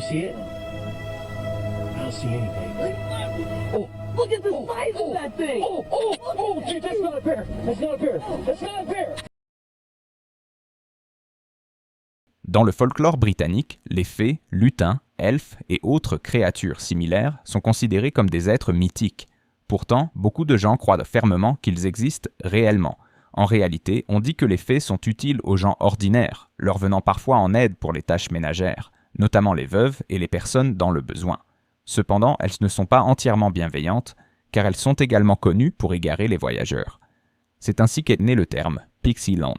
you see it? I don't see anything. Oh, Look at the size of that thing! Gee, that's not a bear! That's not a bear! That's not a bear! Dans le folklore britannique, les fées, lutins, elfes et autres créatures similaires sont considérés comme des êtres mythiques. Pourtant, beaucoup de gens croient fermement qu'ils existent réellement. En réalité, on dit que les fées sont utiles aux gens ordinaires, leur venant parfois en aide pour les tâches ménagères, notamment les veuves et les personnes dans le besoin. Cependant, elles ne sont pas entièrement bienveillantes, car elles sont également connues pour égarer les voyageurs. C'est ainsi qu'est né le terme « Pixieland ».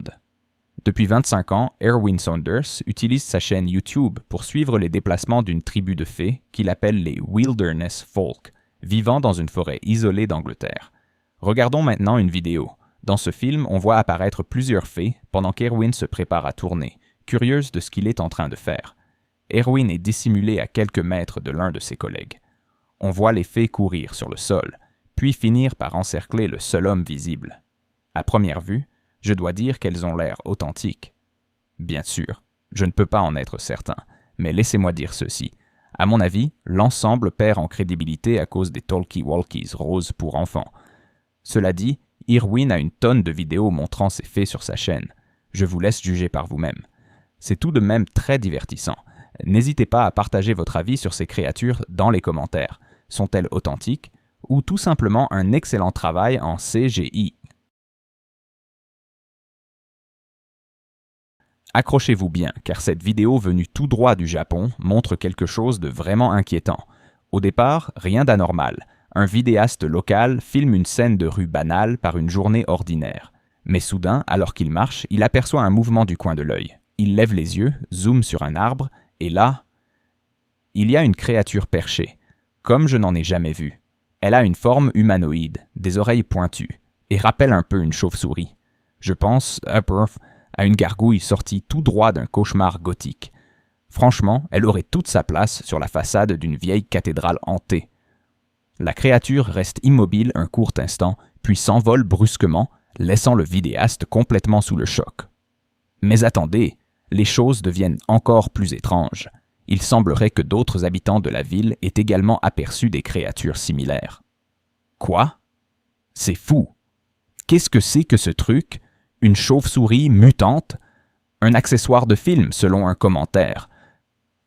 Depuis 25 ans, Erwin Saunders utilise sa chaîne YouTube pour suivre les déplacements d'une tribu de fées qu'il appelle les Wilderness Folk, vivant dans une forêt isolée d'Angleterre. Regardons maintenant une vidéo. Dans ce film, on voit apparaître plusieurs fées pendant qu'Erwin se prépare à tourner, curieuse de ce qu'il est en train de faire. Erwin est dissimulé à quelques mètres de l'un de ses collègues. On voit les fées courir sur le sol, puis finir par encercler le seul homme visible. À première vue, je dois dire qu'elles ont l'air authentiques. Bien sûr, je ne peux pas en être certain, mais laissez-moi dire ceci. À mon avis, l'ensemble perd en crédibilité à cause des talkie-walkies roses pour enfants. Cela dit, Erwin a une tonne de vidéos montrant ces fées sur sa chaîne. Je vous laisse juger par vous-même. C'est tout de même très divertissant. N'hésitez pas à partager votre avis sur ces créatures dans les commentaires. Sont-elles authentiques ou tout simplement un excellent travail en CGI? Accrochez-vous bien, car cette vidéo venue tout droit du Japon montre quelque chose de vraiment inquiétant. Au départ, rien d'anormal. Un vidéaste local filme une scène de rue banale par une journée ordinaire. Mais soudain, alors qu'il marche, il aperçoit un mouvement du coin de l'œil. Il lève les yeux, zoome sur un arbre, et là, il y a une créature perchée, comme je n'en ai jamais vu. Elle a une forme humanoïde, des oreilles pointues, et rappelle un peu une chauve-souris. Je pense à une gargouille sortie tout droit d'un cauchemar gothique. Franchement, elle aurait toute sa place sur la façade d'une vieille cathédrale hantée. La créature reste immobile un court instant, puis s'envole brusquement, laissant le vidéaste complètement sous le choc. Mais attendez, les choses deviennent encore plus étranges. Il semblerait que d'autres habitants de la ville aient également aperçu des créatures similaires. Quoi? C'est fou! Qu'est-ce que c'est que ce truc? Une chauve-souris mutante? Un accessoire de film, selon un commentaire.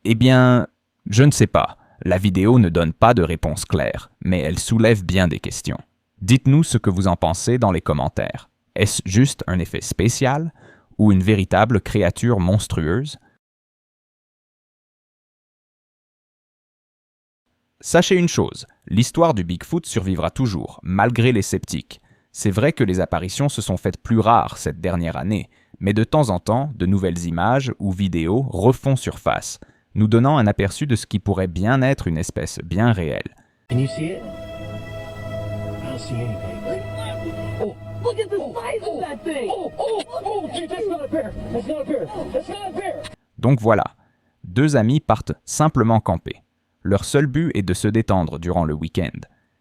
Eh bien, je ne sais pas. La vidéo ne donne pas de réponse claire, mais elle soulève bien des questions. Dites-nous ce que vous en pensez dans les commentaires. Est-ce juste un effet spécial ou une véritable créature monstrueuse? Sachez une chose, l'histoire du Bigfoot survivra toujours, malgré les sceptiques. C'est vrai que les apparitions se sont faites plus rares cette dernière année, mais de temps en temps, de nouvelles images ou vidéos refont surface, nous donnant un aperçu de ce qui pourrait bien être une espèce bien réelle. Can you see it? I don't see anything. Look at the size of that thing! Gee, that's not a bear! That's not a bear! That's not a bear! Donc voilà, deux amis partent simplement camper. Leur seul but est de se détendre durant le week-end.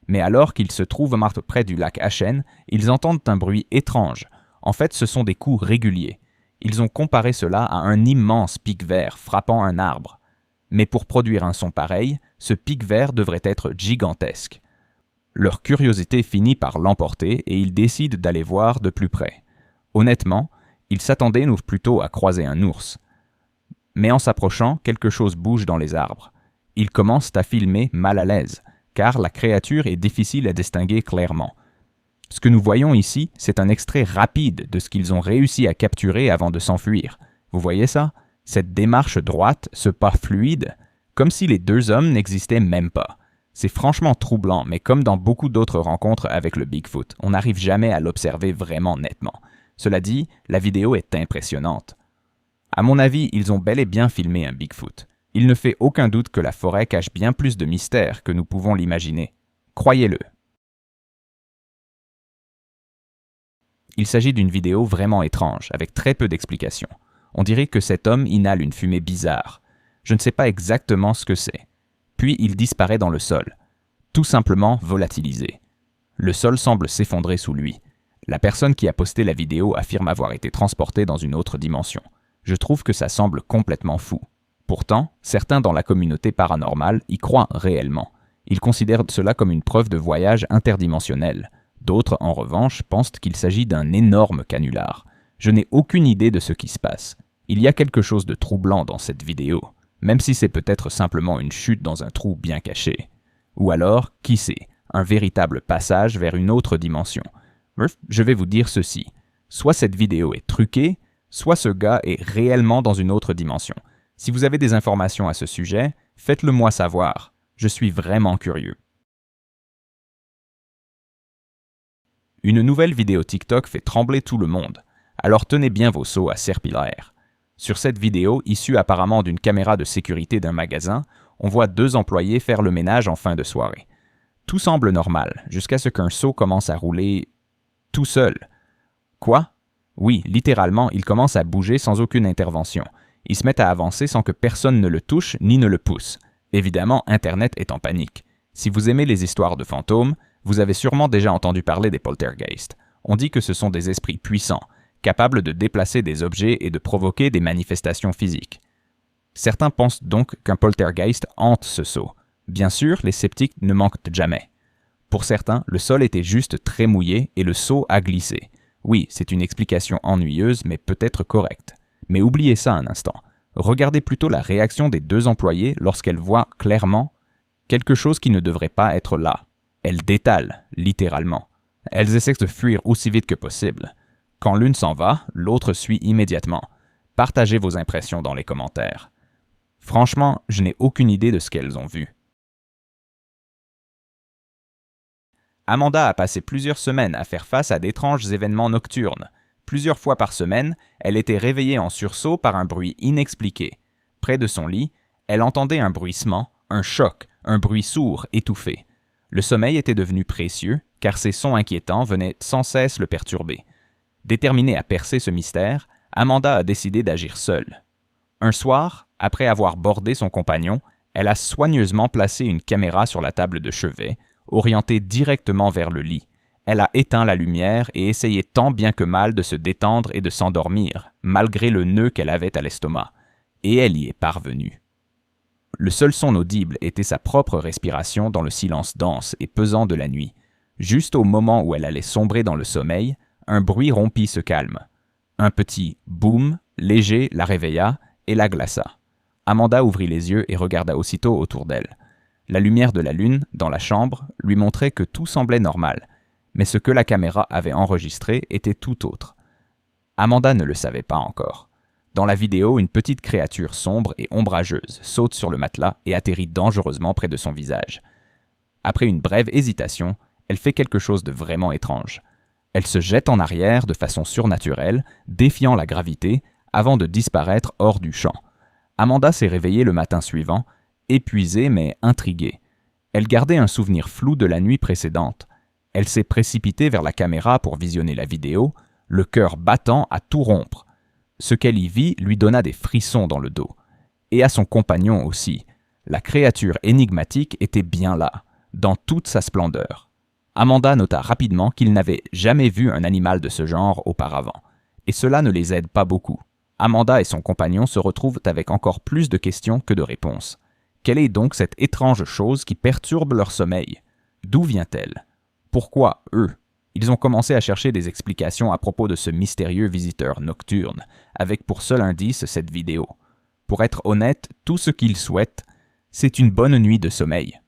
Mais alors qu'ils se trouvent près du lac Ashen, ils entendent un bruit étrange. En fait, ce sont des coups réguliers. Ils ont comparé cela à un immense pic vert frappant un arbre. Mais pour produire un son pareil, ce pic vert devrait être gigantesque. Leur curiosité finit par l'emporter et ils décident d'aller voir de plus près. Honnêtement, ils s'attendaient plutôt à croiser un ours. Mais en s'approchant, quelque chose bouge dans les arbres. Ils commencent à filmer mal à l'aise, car la créature est difficile à distinguer clairement. Ce que nous voyons ici, c'est un extrait rapide de ce qu'ils ont réussi à capturer avant de s'enfuir. Vous voyez ça? Cette démarche droite, ce pas fluide, comme si les deux hommes n'existaient même pas. C'est franchement troublant, mais comme dans beaucoup d'autres rencontres avec le Bigfoot, on n'arrive jamais à l'observer vraiment nettement. Cela dit, la vidéo est impressionnante. À mon avis, ils ont bel et bien filmé un Bigfoot. Il ne fait aucun doute que la forêt cache bien plus de mystères que nous pouvons l'imaginer. Croyez-le. Il s'agit d'une vidéo vraiment étrange, avec très peu d'explications. On dirait que cet homme inhale une fumée bizarre. Je ne sais pas exactement ce que c'est. Puis il disparaît dans le sol, tout simplement volatilisé. Le sol semble s'effondrer sous lui. La personne qui a posté la vidéo affirme avoir été transportée dans une autre dimension. Je trouve que ça semble complètement fou. Pourtant, certains dans la communauté paranormale y croient réellement. Ils considèrent cela comme une preuve de voyage interdimensionnel. D'autres, en revanche, pensent qu'il s'agit d'un énorme canular. Je n'ai aucune idée de ce qui se passe. Il y a quelque chose de troublant dans cette vidéo, même si c'est peut-être simplement une chute dans un trou bien caché. Ou alors, qui sait, un véritable passage vers une autre dimension. Bref, je vais vous dire ceci. Soit cette vidéo est truquée, soit ce gars est réellement dans une autre dimension. Si vous avez des informations à ce sujet, faites-le moi savoir. Je suis vraiment curieux. Une nouvelle vidéo TikTok fait trembler tout le monde, alors tenez bien vos seaux à serpillière. Sur cette vidéo, issue apparemment d'une caméra de sécurité d'un magasin, on voit deux employés faire le ménage en fin de soirée. Tout semble normal, jusqu'à ce qu'un seau commence à rouler tout seul. Quoi? Oui, littéralement, il commence à bouger sans aucune intervention. Il se met à avancer sans que personne ne le touche ni ne le pousse. Évidemment, Internet est en panique. Si vous aimez les histoires de fantômes, vous avez sûrement déjà entendu parler des poltergeists. On dit que ce sont des esprits puissants, capables de déplacer des objets et de provoquer des manifestations physiques. Certains pensent donc qu'un poltergeist hante ce seau. Bien sûr, les sceptiques ne manquent jamais. Pour certains, le sol était juste très mouillé et le seau a glissé. Oui, c'est une explication ennuyeuse, mais peut-être correcte. Mais oubliez ça un instant. Regardez plutôt la réaction des deux employés lorsqu'elles voient clairement quelque chose qui ne devrait pas être là. Elles détalent, littéralement. Elles essaient de fuir aussi vite que possible. Quand l'une s'en va, l'autre suit immédiatement. Partagez vos impressions dans les commentaires. Franchement, je n'ai aucune idée de ce qu'elles ont vu. Amanda a passé plusieurs semaines à faire face à d'étranges événements nocturnes. Plusieurs fois par semaine, elle était réveillée en sursaut par un bruit inexpliqué. Près de son lit, elle entendait un bruissement, un choc, un bruit sourd, étouffé. Le sommeil était devenu précieux, car ces sons inquiétants venaient sans cesse le perturber. Déterminée à percer ce mystère, Amanda a décidé d'agir seule. Un soir, après avoir bordé son compagnon, elle a soigneusement placé une caméra sur la table de chevet, orientée directement vers le lit. Elle a éteint la lumière et essayé tant bien que mal de se détendre et de s'endormir, malgré le nœud qu'elle avait à l'estomac. Et elle y est parvenue. Le seul son audible était sa propre respiration dans le silence dense et pesant de la nuit. Juste au moment où elle allait sombrer dans le sommeil, un bruit rompit ce calme. Un petit « boum » léger la réveilla et la glaça. Amanda ouvrit les yeux et regarda aussitôt autour d'elle. La lumière de la lune, dans la chambre, lui montrait que tout semblait normal, mais ce que la caméra avait enregistré était tout autre. Amanda ne le savait pas encore. Dans la vidéo, une petite créature sombre et ombrageuse saute sur le matelas et atterrit dangereusement près de son visage. Après une brève hésitation, elle fait quelque chose de vraiment étrange. Elle se jette en arrière de façon surnaturelle, défiant la gravité, avant de disparaître hors du champ. Amanda s'est réveillée le matin suivant, épuisée mais intriguée. Elle gardait un souvenir flou de la nuit précédente. Elle s'est précipitée vers la caméra pour visionner la vidéo, le cœur battant à tout rompre. Ce qu'elle y vit lui donna des frissons dans le dos. Et à son compagnon aussi. La créature énigmatique était bien là, dans toute sa splendeur. Amanda nota rapidement qu'il n'avait jamais vu un animal de ce genre auparavant. Et cela ne les aide pas beaucoup. Amanda et son compagnon se retrouvent avec encore plus de questions que de réponses. Quelle est donc cette étrange chose qui perturbe leur sommeil? D'où vient-elle? Pourquoi eux? Ils ont commencé à chercher des explications à propos de ce mystérieux visiteur nocturne, avec pour seul indice cette vidéo. Pour être honnête, tout ce qu'ils souhaitent, c'est une bonne nuit de sommeil.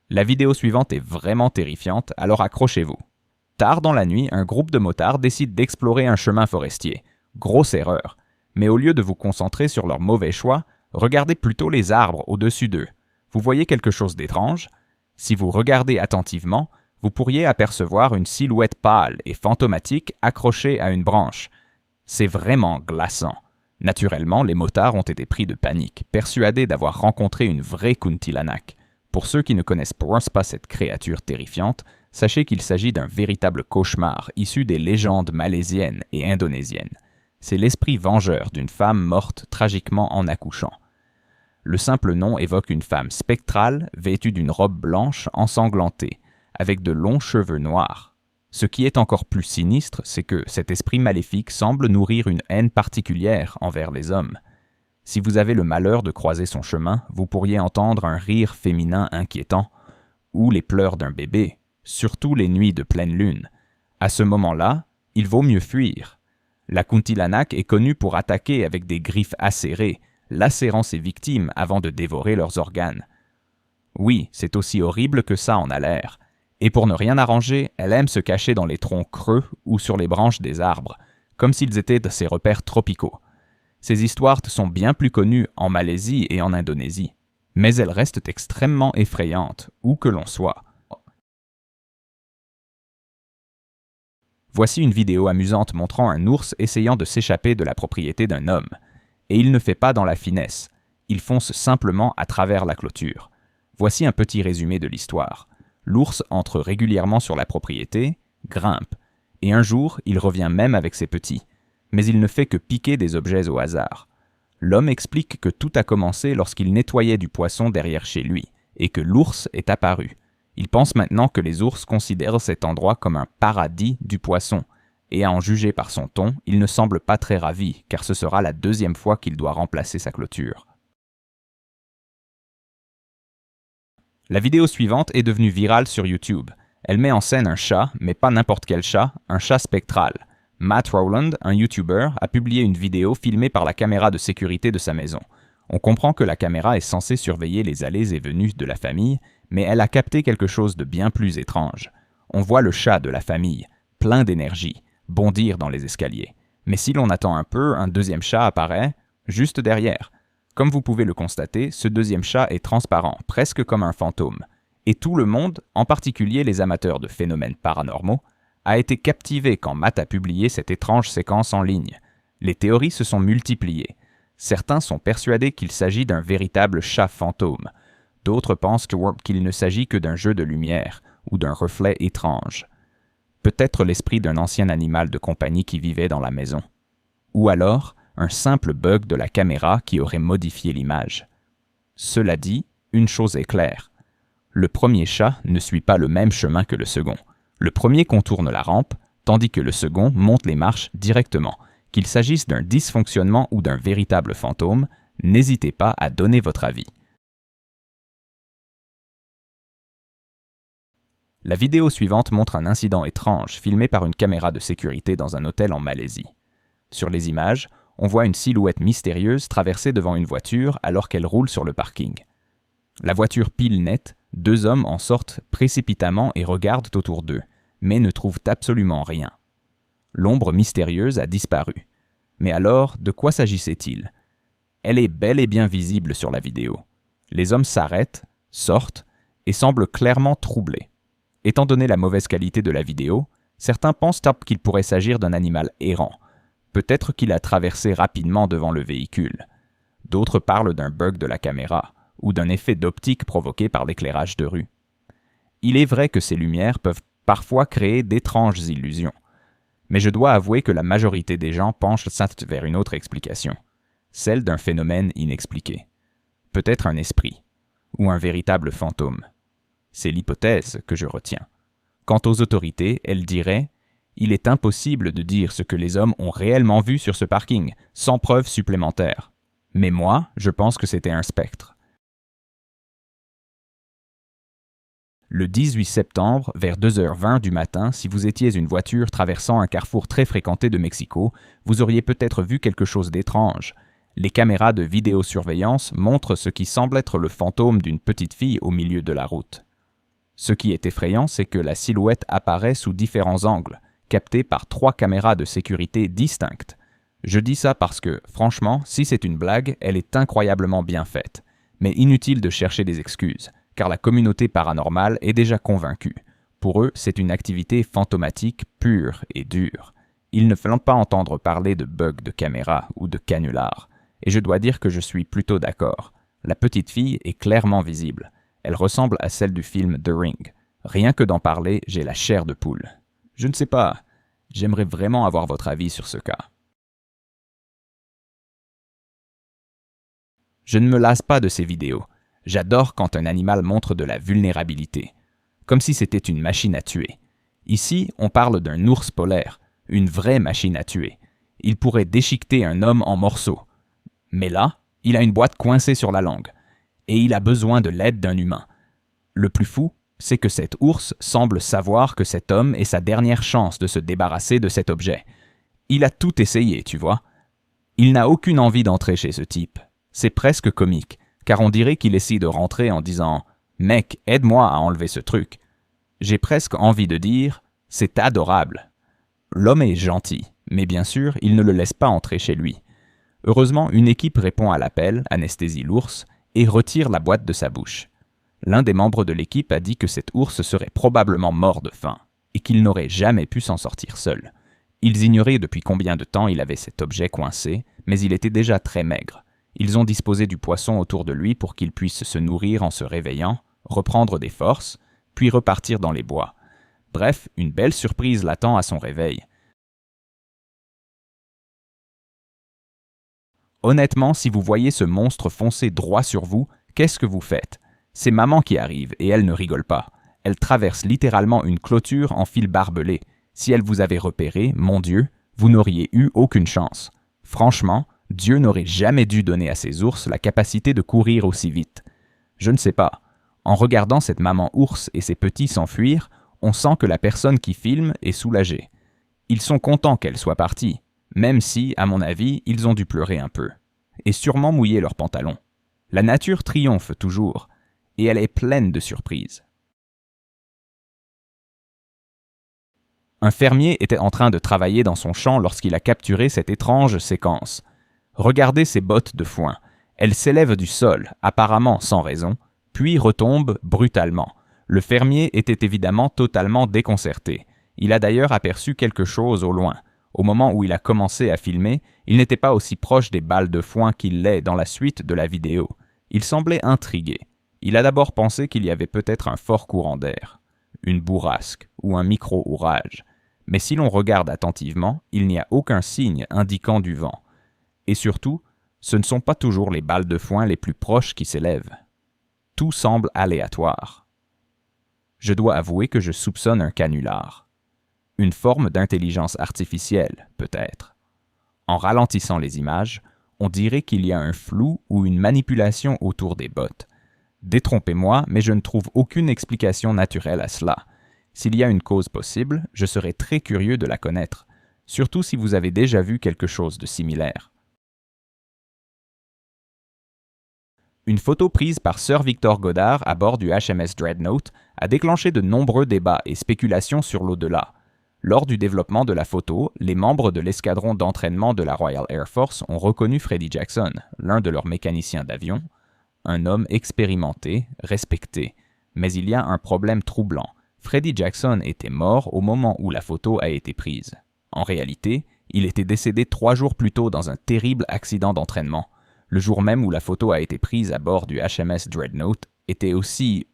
La vidéo suivante est vraiment terrifiante, alors accrochez-vous. Tard dans la nuit, un groupe de motards décide d'explorer un chemin forestier. Grosse erreur. Mais au lieu de vous concentrer sur leur mauvais choix, regardez plutôt les arbres au-dessus d'eux. Vous voyez quelque chose d'étrange? Si vous regardez attentivement, vous pourriez apercevoir une silhouette pâle et fantomatique accrochée à une branche. C'est vraiment glaçant. Naturellement, les motards ont été pris de panique, persuadés d'avoir rencontré une vraie kuntilanak. Pour ceux qui ne connaissent pas cette créature terrifiante, sachez qu'il s'agit d'un véritable cauchemar issu des légendes malaisiennes et indonésiennes. C'est l'esprit vengeur d'une femme morte tragiquement en accouchant. Le simple nom évoque une femme spectrale vêtue d'une robe blanche ensanglantée, avec de longs cheveux noirs. Ce qui est encore plus sinistre, c'est que cet esprit maléfique semble nourrir une haine particulière envers les hommes. Si vous avez le malheur de croiser son chemin, vous pourriez entendre un rire féminin inquiétant, ou les pleurs d'un bébé, surtout les nuits de pleine lune. À ce moment-là, il vaut mieux fuir. La kuntilanak est connue pour attaquer avec des griffes acérées, lacérant ses victimes avant de dévorer leurs organes. Oui, c'est aussi horrible que ça en a l'air. Et pour ne rien arranger, elle aime se cacher dans les troncs creux ou sur les branches des arbres, comme s'ils étaient de ses repères tropicaux. Ces histoires sont bien plus connues en Malaisie et en Indonésie, mais elles restent extrêmement effrayantes, où que l'on soit. Voici une vidéo amusante montrant un ours essayant de s'échapper de la propriété d'un homme. Et il ne fait pas dans la finesse, il fonce simplement à travers la clôture. Voici un petit résumé de l'histoire. L'ours entre régulièrement sur la propriété, grimpe, et un jour, il revient même avec ses petits. Mais il ne fait que piquer des objets au hasard. L'homme explique que tout a commencé lorsqu'il nettoyait du poisson derrière chez lui, et que l'ours est apparu. Il pense maintenant que les ours considèrent cet endroit comme un paradis du poisson, et à en juger par son ton, il ne semble pas très ravi, car ce sera la deuxième fois qu'il doit remplacer sa clôture. La vidéo suivante est devenue virale sur YouTube. Elle met en scène un chat, mais pas n'importe quel chat, un chat spectral. Matt Rowland, un YouTuber, a publié une vidéo filmée par la caméra de sécurité de sa maison. On comprend que la caméra est censée surveiller les allées et venues de la famille, mais elle a capté quelque chose de bien plus étrange. On voit le chat de la famille, plein d'énergie, bondir dans les escaliers. Mais si l'on attend un peu, un deuxième chat apparaît, juste derrière. Comme vous pouvez le constater, ce deuxième chat est transparent, presque comme un fantôme. Et tout le monde, en particulier les amateurs de phénomènes paranormaux, a été captivé quand Matt a publié cette étrange séquence en ligne. Les théories se sont multipliées. Certains sont persuadés qu'il s'agit d'un véritable chat fantôme. D'autres pensent qu'il ne s'agit que d'un jeu de lumière ou d'un reflet étrange. Peut-être l'esprit d'un ancien animal de compagnie qui vivait dans la maison. Ou alors, un simple bug de la caméra qui aurait modifié l'image. Cela dit, une chose est claire. Le premier chat ne suit pas le même chemin que le second. Le premier contourne la rampe, tandis que le second monte les marches directement. Qu'il s'agisse d'un dysfonctionnement ou d'un véritable fantôme, n'hésitez pas à donner votre avis. La vidéo suivante montre un incident étrange filmé par une caméra de sécurité dans un hôtel en Malaisie. Sur les images, on voit une silhouette mystérieuse traverser devant une voiture alors qu'elle roule sur le parking. La voiture pile net, deux hommes en sortent précipitamment et regardent autour d'eux, mais ne trouvent absolument rien. L'ombre mystérieuse a disparu. Mais alors, de quoi s'agissait-il? Elle est bel et bien visible sur la vidéo. Les hommes s'arrêtent, sortent et semblent clairement troublés. Étant donné la mauvaise qualité de la vidéo, certains pensent qu'il pourrait s'agir d'un animal errant. Peut-être qu'il a traversé rapidement devant le véhicule. D'autres parlent d'un bug de la caméra ou d'un effet d'optique provoqué par l'éclairage de rue. Il est vrai que ces lumières peuvent parfois créer d'étranges illusions. Mais je dois avouer que la majorité des gens penchent vers une autre explication, celle d'un phénomène inexpliqué. Peut-être un esprit, ou un véritable fantôme. C'est l'hypothèse que je retiens. Quant aux autorités, elles diraient « Il est impossible de dire ce que les hommes ont réellement vu sur ce parking, sans preuve supplémentaire. » Mais moi, je pense que c'était un spectre. Le 18 septembre, vers 2h20 du matin, si vous étiez une voiture traversant un carrefour très fréquenté de Mexico, vous auriez peut-être vu quelque chose d'étrange. Les caméras de vidéosurveillance montrent ce qui semble être le fantôme d'une petite fille au milieu de la route. Ce qui est effrayant, c'est que la silhouette apparaît sous différents angles, captée par 3 caméras de sécurité distinctes. Je dis ça parce que, franchement, si c'est une blague, elle est incroyablement bien faite. Mais inutile de chercher des excuses, car la communauté paranormale est déjà convaincue. Pour eux, c'est une activité fantomatique pure et dure. Ils ne veulent pas entendre parler de bugs de caméra ou de canulars. Et je dois dire que je suis plutôt d'accord. La petite fille est clairement visible. Elle ressemble à celle du film The Ring. Rien que d'en parler, j'ai la chair de poule. Je ne sais pas. J'aimerais vraiment avoir votre avis sur ce cas. Je ne me lasse pas de ces vidéos. J'adore quand un animal montre de la vulnérabilité. Comme si c'était une machine à tuer. Ici, on parle d'un ours polaire, une vraie machine à tuer. Il pourrait déchiqueter un homme en morceaux. Mais là, il a une boîte coincée sur la langue, et il a besoin de l'aide d'un humain. Le plus fou, c'est que cet ours semble savoir que cet homme est sa dernière chance de se débarrasser de cet objet. Il a tout essayé, tu vois. Il n'a aucune envie d'entrer chez ce type. C'est presque comique, car on dirait qu'il essaie de rentrer en disant « Mec, aide-moi à enlever ce truc ». J'ai presque envie de dire « C'est adorable ». L'homme est gentil, mais bien sûr, il ne le laisse pas entrer chez lui. Heureusement, une équipe répond à l'appel, anesthésie l'ours, et retire la boîte de sa bouche. L'un des membres de l'équipe a dit que cet ours serait probablement mort de faim, et qu'il n'aurait jamais pu s'en sortir seul. Ils ignoraient depuis combien de temps il avait cet objet coincé, mais il était déjà très maigre. Ils ont disposé du poisson autour de lui pour qu'il puisse se nourrir en se réveillant, reprendre des forces, puis repartir dans les bois. Bref, une belle surprise l'attend à son réveil. Honnêtement, si vous voyez ce monstre foncer droit sur vous, qu'est-ce que vous faites? C'est maman qui arrive et elle ne rigole pas. Elle traverse littéralement une clôture en fil barbelé. Si elle vous avait repéré, mon Dieu, vous n'auriez eu aucune chance. Franchement, Dieu n'aurait jamais dû donner à ces ours la capacité de courir aussi vite. Je ne sais pas. En regardant cette maman ours et ses petits s'enfuir, on sent que la personne qui filme est soulagée. Ils sont contents qu'elle soit partie, même si, à mon avis, ils ont dû pleurer un peu. Et sûrement mouiller leurs pantalons. La nature triomphe toujours, et elle est pleine de surprises. Un fermier était en train de travailler dans son champ lorsqu'il a capturé cette étrange séquence. Regardez ces bottes de foin. Elles s'élèvent du sol, apparemment sans raison, puis retombent brutalement. Le fermier était évidemment totalement déconcerté. Il a d'ailleurs aperçu quelque chose au loin. Au moment où il a commencé à filmer, il n'était pas aussi proche des balles de foin qu'il l'est dans la suite de la vidéo. Il semblait intrigué. Il a d'abord pensé qu'il y avait peut-être un fort courant d'air, une bourrasque ou un micro-orage. Mais si l'on regarde attentivement, il n'y a aucun signe indiquant du vent. Et surtout, ce ne sont pas toujours les balles de foin les plus proches qui s'élèvent. Tout semble aléatoire. Je dois avouer que je soupçonne un canular. Une forme d'intelligence artificielle, peut-être. En ralentissant les images, on dirait qu'il y a un flou ou une manipulation autour des bottes. Détrompez-moi, mais je ne trouve aucune explication naturelle à cela. S'il y a une cause possible, je serais très curieux de la connaître, surtout si vous avez déjà vu quelque chose de similaire. Une photo prise par Sir Victor Goddard à bord du HMS Dreadnought a déclenché de nombreux débats et spéculations sur l'au-delà. Lors du développement de la photo, les membres de l'escadron d'entraînement de la Royal Air Force ont reconnu Freddie Jackson, l'un de leurs mécaniciens d'avion, un homme expérimenté, respecté. Mais il y a un problème troublant. Freddie Jackson était mort au moment où la photo a été prise. En réalité, il était décédé 3 jours plus tôt dans un terrible accident d'entraînement. Le jour même où la photo a été prise à bord du HMS Dreadnought était aussi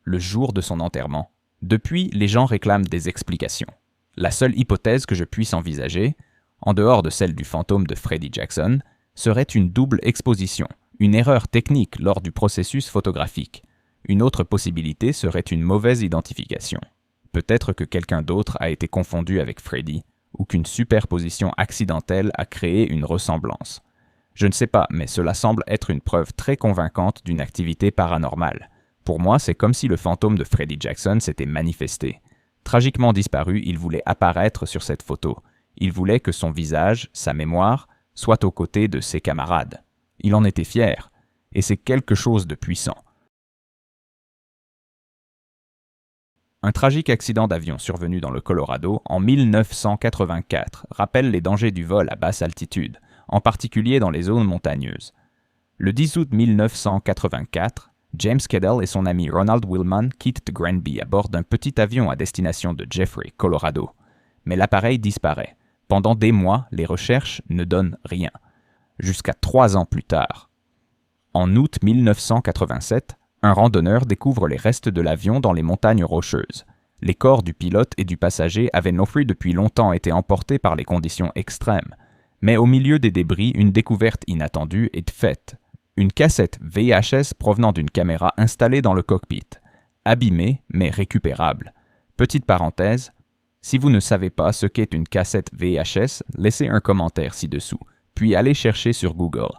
le jour de son enterrement. Depuis, les gens réclament des explications. La seule hypothèse que je puisse envisager, en dehors de celle du fantôme de Freddie Jackson, serait une double exposition, une erreur technique lors du processus photographique. Une autre possibilité serait une mauvaise identification. Peut-être que quelqu'un d'autre a été confondu avec Freddie, ou qu'une superposition accidentelle a créé une ressemblance. Je ne sais pas, mais cela semble être une preuve très convaincante d'une activité paranormale. Pour moi, c'est comme si le fantôme de Freddie Jackson s'était manifesté. Tragiquement disparu, il voulait apparaître sur cette photo. Il voulait que son visage, sa mémoire, soient aux côtés de ses camarades. Il en était fier, et c'est quelque chose de puissant. Un tragique accident d'avion survenu dans le Colorado en 1984 rappelle les dangers du vol à basse altitude, en particulier dans les zones montagneuses. Le 10 août 1984, James Cadell et son ami Ronald Willman quittent Granby à bord d'un petit avion à destination de Jeffrey, Colorado. Mais l'appareil disparaît. Pendant des mois, les recherches ne donnent rien. Jusqu'à 3 ans plus tard. En août 1987, un randonneur découvre les restes de l'avion dans les montagnes rocheuses. Les corps du pilote et du passager avaient non plus depuis longtemps été emportés par les conditions extrêmes. Mais au milieu des débris, une découverte inattendue est faite. Une cassette VHS provenant d'une caméra installée dans le cockpit. Abîmée, mais récupérable. Petite parenthèse, si vous ne savez pas ce qu'est une cassette VHS, laissez un commentaire ci-dessous, puis allez chercher sur Google.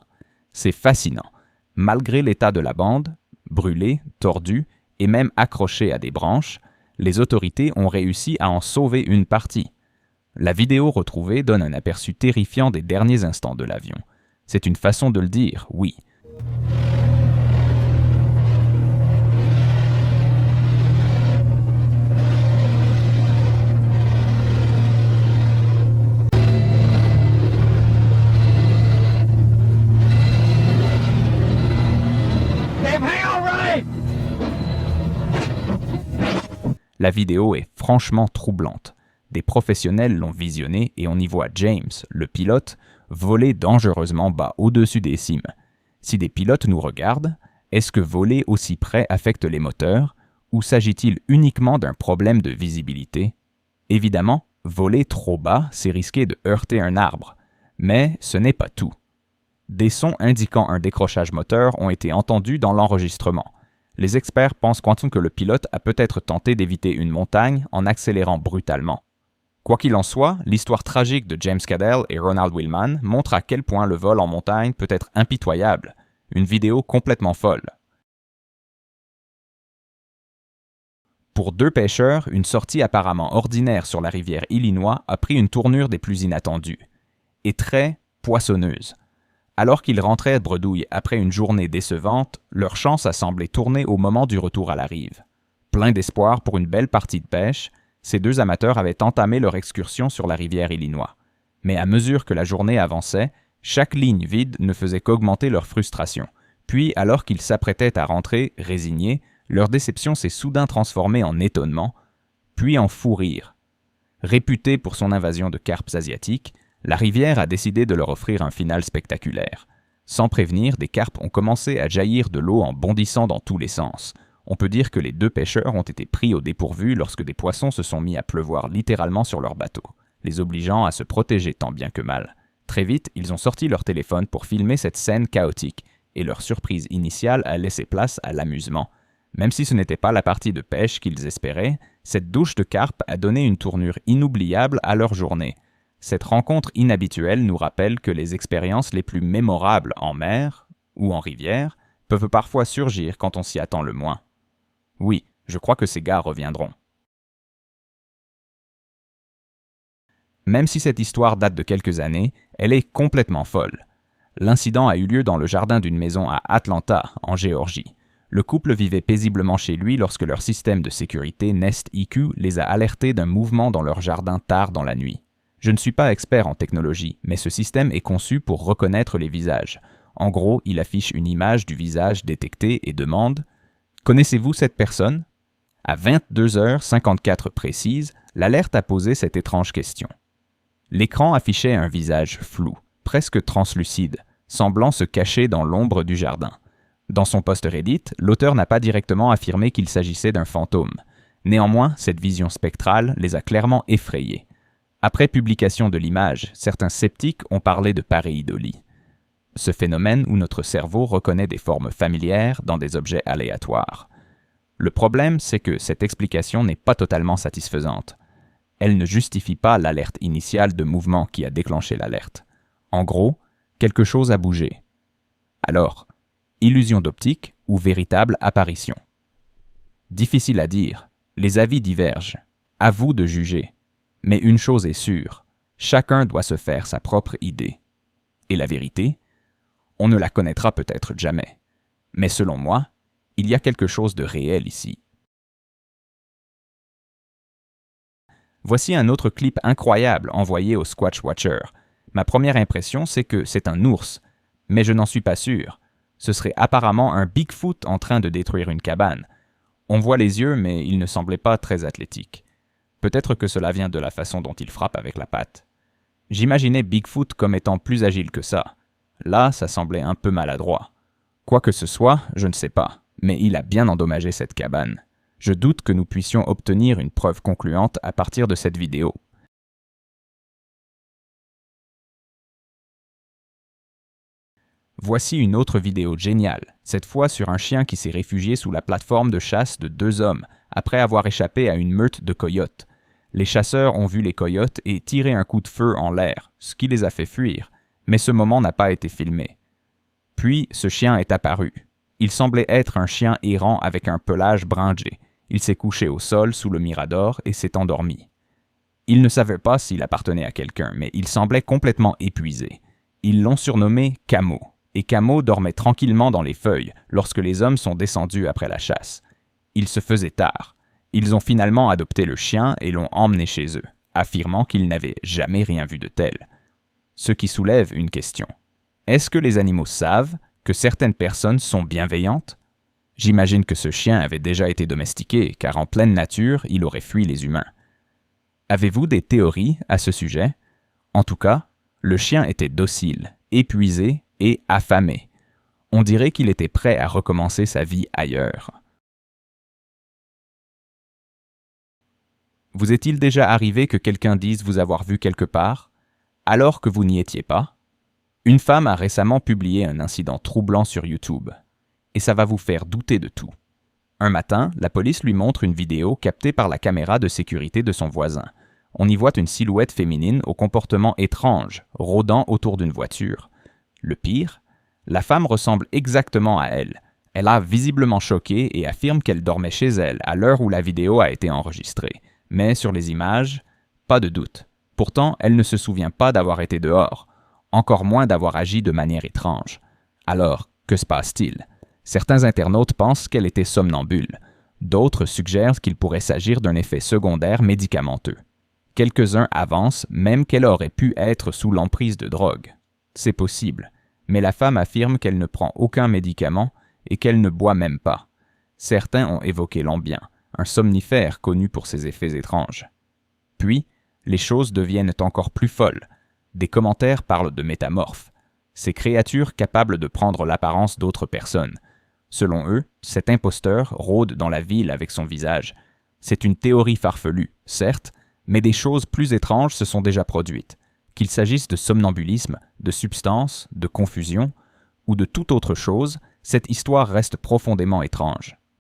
C'est fascinant. Malgré l'état de la bande, brûlée, tordue et même accrochée à des branches, les autorités ont réussi à en sauver une partie. La vidéo retrouvée donne un aperçu terrifiant des derniers instants de l'avion. C'est une façon de le dire, oui. La vidéo est franchement troublante. Des professionnels l'ont visionnée et on y voit James, le pilote, voler dangereusement bas au-dessus des cimes. Si des pilotes nous regardent, est-ce que voler aussi près affecte les moteurs ou s'agit-il uniquement d'un problème de visibilité? Évidemment, voler trop bas, c'est risquer de heurter un arbre, mais ce n'est pas tout. Des sons indiquant un décrochage moteur ont été entendus dans l'enregistrement. Les experts pensent que le pilote a peut-être tenté d'éviter une montagne en accélérant brutalement. Quoi qu'il en soit, l'histoire tragique de James Cadell et Ronald Wildman montre à quel point le vol en montagne peut être impitoyable. Une vidéo complètement folle. Pour deux pêcheurs, une sortie apparemment ordinaire sur la rivière Illinois a pris une tournure des plus inattendues, et très poissonneuse. Alors qu'ils rentraient bredouille après une journée décevante, leur chance a semblé tourner au moment du retour à la rive. Plein d'espoir pour une belle partie de pêche, ces deux amateurs avaient entamé leur excursion sur la rivière Illinois. Mais à mesure que la journée avançait, chaque ligne vide ne faisait qu'augmenter leur frustration. Puis, alors qu'ils s'apprêtaient à rentrer, résignés, leur déception s'est soudain transformée en étonnement, puis en fou rire. Réputée pour son invasion de carpes asiatiques, la rivière a décidé de leur offrir un final spectaculaire. Sans prévenir, des carpes ont commencé à jaillir de l'eau en bondissant dans tous les sens. On peut dire que les deux pêcheurs ont été pris au dépourvu lorsque des poissons se sont mis à pleuvoir littéralement sur leur bateau, les obligeant à se protéger tant bien que mal. Très vite, ils ont sorti leur téléphone pour filmer cette scène chaotique, et leur surprise initiale a laissé place à l'amusement. Même si ce n'était pas la partie de pêche qu'ils espéraient, cette douche de carpe a donné une tournure inoubliable à leur journée. Cette rencontre inhabituelle nous rappelle que les expériences les plus mémorables en mer ou en rivière peuvent parfois surgir quand on s'y attend le moins. Oui, je crois que ces gars reviendront. Même si cette histoire date de quelques années, elle est complètement folle. L'incident a eu lieu dans le jardin d'une maison à Atlanta, en Géorgie. Le couple vivait paisiblement chez lui lorsque leur système de sécurité Nest IQ les a alertés d'un mouvement dans leur jardin tard dans la nuit. Je ne suis pas expert en technologie, mais ce système est conçu pour reconnaître les visages. En gros, il affiche une image du visage détecté et demande « Connaissez-vous cette personne ?» À 22h54 précises, l'alerte a posé cette étrange question. L'écran affichait un visage flou, presque translucide, semblant se cacher dans l'ombre du jardin. Dans son post Reddit, l'auteur n'a pas directement affirmé qu'il s'agissait d'un fantôme. Néanmoins, cette vision spectrale les a clairement effrayés. Après publication de l'image, certains sceptiques ont parlé de pareidolie. Ce phénomène où notre cerveau reconnaît des formes familières dans des objets aléatoires. Le problème, c'est que cette explication n'est pas totalement satisfaisante. Elle ne justifie pas l'alerte initiale de mouvement qui a déclenché l'alerte. En gros, quelque chose a bougé. Alors, illusion d'optique ou véritable apparition? Difficile à dire, les avis divergent. À vous de juger. Mais une chose est sûre, chacun doit se faire sa propre idée. Et la vérité, on ne la connaîtra peut-être jamais. Mais selon moi, il y a quelque chose de réel ici. Voici un autre clip incroyable envoyé au Squatch Watcher. Ma première impression, c'est que c'est un ours, mais je n'en suis pas sûr. Ce serait apparemment un Bigfoot en train de détruire une cabane. On voit les yeux, mais il ne semblait pas très athlétique. Peut-être que cela vient de la façon dont il frappe avec la patte. J'imaginais Bigfoot comme étant plus agile que ça. Là, ça semblait un peu maladroit. Quoi que ce soit, je ne sais pas, mais il a bien endommagé cette cabane. Je doute que nous puissions obtenir une preuve concluante à partir de cette vidéo. Voici une autre vidéo géniale, cette fois sur un chien qui s'est réfugié sous la plateforme de chasse de 2 hommes après avoir échappé à une meute de coyotes. Les chasseurs ont vu les coyotes et tiré un coup de feu en l'air, ce qui les a fait fuir, mais ce moment n'a pas été filmé. Puis, ce chien est apparu. Il semblait être un chien errant avec un pelage brindé. Il s'est couché au sol sous le mirador et s'est endormi. Il ne savait pas s'il appartenait à quelqu'un, mais il semblait complètement épuisé. Ils l'ont surnommé Camo, et Camo dormait tranquillement dans les feuilles lorsque les hommes sont descendus après la chasse. Il se faisait tard. Ils ont finalement adopté le chien et l'ont emmené chez eux, affirmant qu'ils n'avaient jamais rien vu de tel. Ce qui soulève une question. Est-ce que les animaux savent que certaines personnes sont bienveillantes? J'imagine que ce chien avait déjà été domestiqué, car en pleine nature, il aurait fui les humains. Avez-vous des théories à ce sujet? En tout cas, le chien était docile, épuisé et affamé. On dirait qu'il était prêt à recommencer sa vie ailleurs. Vous est-il déjà arrivé que quelqu'un dise vous avoir vu quelque part, alors que vous n'y étiez pas? Une femme a récemment publié un incident troublant sur YouTube, et ça va vous faire douter de tout. Un matin, la police lui montre une vidéo captée par la caméra de sécurité de son voisin. On y voit une silhouette féminine au comportement étrange, rôdant autour d'une voiture. Le pire, la femme ressemble exactement à elle. Elle a visiblement choqué et affirme qu'elle dormait chez elle à l'heure où la vidéo a été enregistrée. Mais sur les images, pas de doute. Pourtant, elle ne se souvient pas d'avoir été dehors, encore moins d'avoir agi de manière étrange. Alors, que se passe-t-il? Certains internautes pensent qu'elle était somnambule. D'autres suggèrent qu'il pourrait s'agir d'un effet secondaire médicamenteux. Quelques-uns avancent même qu'elle aurait pu être sous l'emprise de drogue. C'est possible, mais la femme affirme qu'elle ne prend aucun médicament et qu'elle ne boit même pas. Certains ont évoqué l'ambien, un somnifère connu pour ses effets étranges. Puis, les choses deviennent encore plus folles. Des commentaires parlent de métamorphes, ces créatures capables de prendre l'apparence d'autres personnes. Selon eux, cet imposteur rôde dans la ville avec son visage. C'est une théorie farfelue, certes, mais des choses plus étranges se sont déjà produites. Qu'il s'agisse de somnambulisme, de substance, de confusion ou de toute autre chose, cette histoire reste profondément étrange.